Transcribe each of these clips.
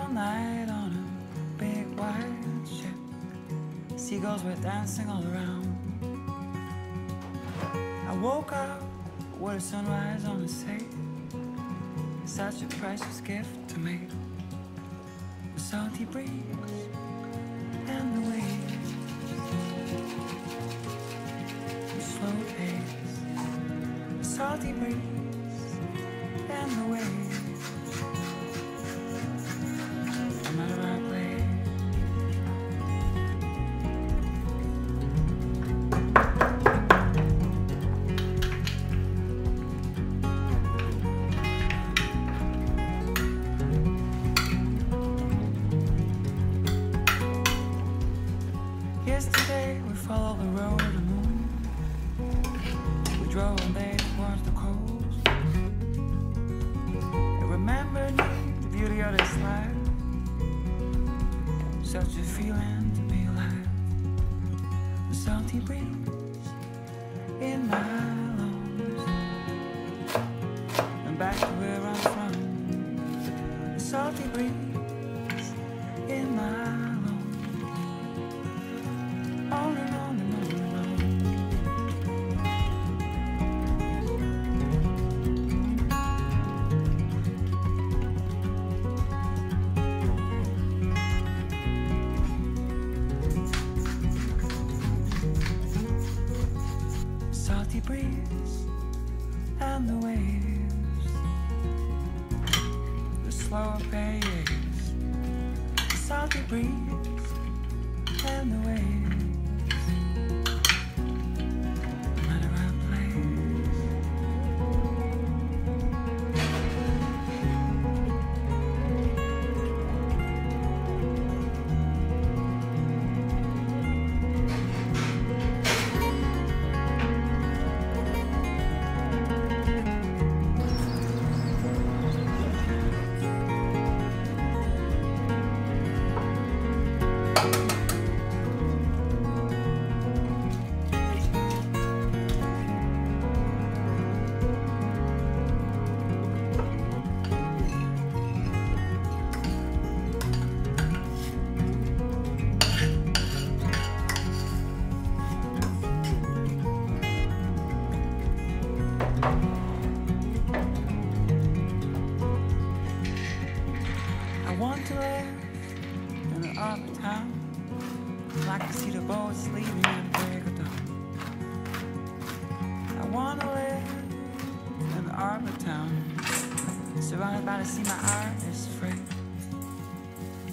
all night on a big white ship. Seagulls were dancing all around. I woke up with a sunrise on the sea. Such a precious gift to me. The salty breeze and the waves, the slow pace. The salty breeze and the waves. No matter where I play. Yesterday we followed the road of the moon. We drove all day towards the coast. I remembered the beauty of this life. Such a feeling to be alive. The salty breeze in my lungs. And back to where I'm from. The salty breeze in my lungs. On and on and on and on. Salty breeze and the waves, the slower pace. The salty breeze and the waves. I want to live in an urban town. I can see the boats leaving at the break of dawn. I want to live in an urban town, surrounded by the sea. My art is free.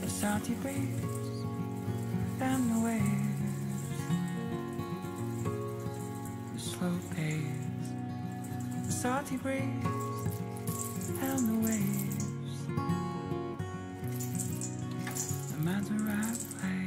The salty breeze and the waves, the slow pace. The salty breeze and the waves. No matter where I play.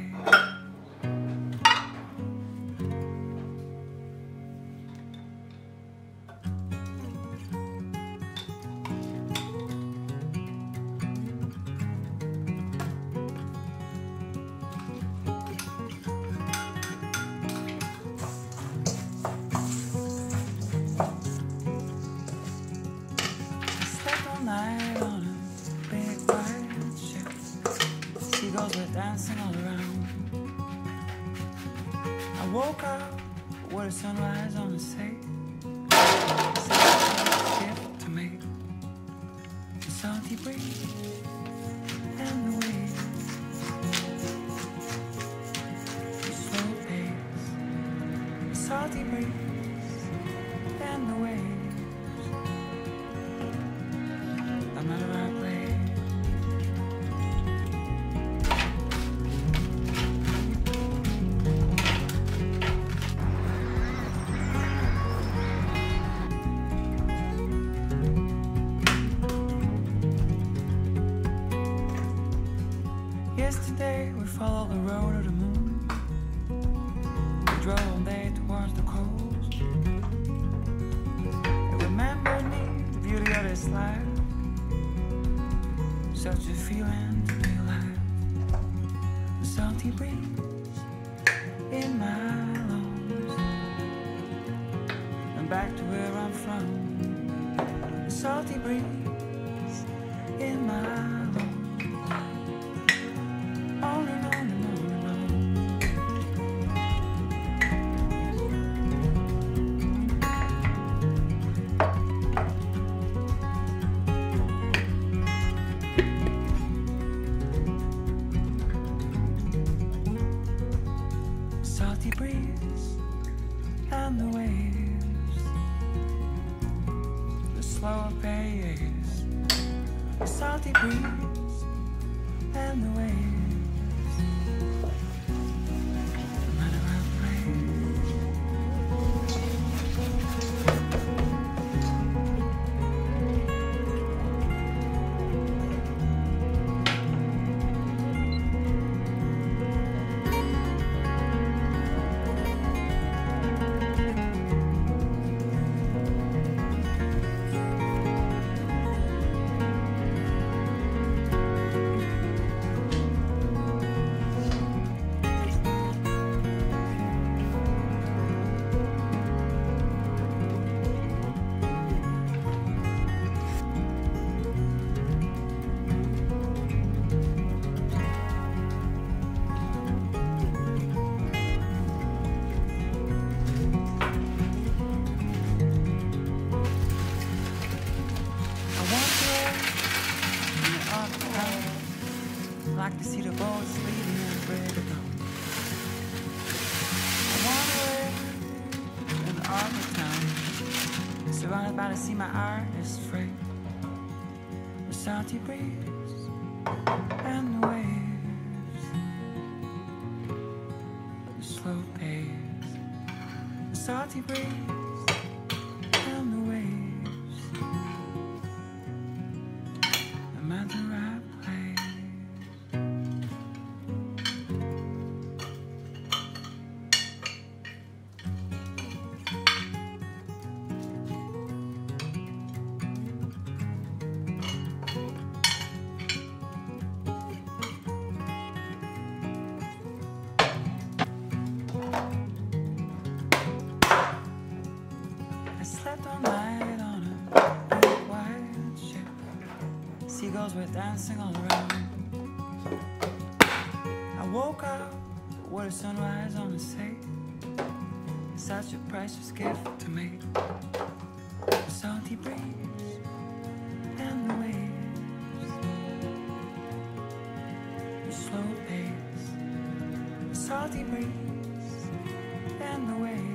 I slept all night on a big white ship. Seagulls were dancing all around. I woke up with a sunrise on the sea. Such a gift to me. The salty breeze and the waves, the slow pace. The salty breeze and the waves. No matter where I play. Yesterday we followed the road of the moon. We drove all day towards the coast. I remember the beauty of this life. Such a feeling to be alive. The salty breeze in my lungs. And back to where I'm from. The salty breeze in my lungs. salty breeze and the waves, no matter how brave. Like to see the boats leaving at break of dawn. I wanna live in the arbor town, surrounded by the sea. My heart is free. The salty breeze and the waves, the slow pace. The salty breeze and the waves, I'm at the right place. I slept all night on a big white ship. Seagulls were dancing all around. I woke up with a sunrise on the sea. Such a precious gift to me. The salty breeze and the waves, the slow pace. The salty breeze and the waves.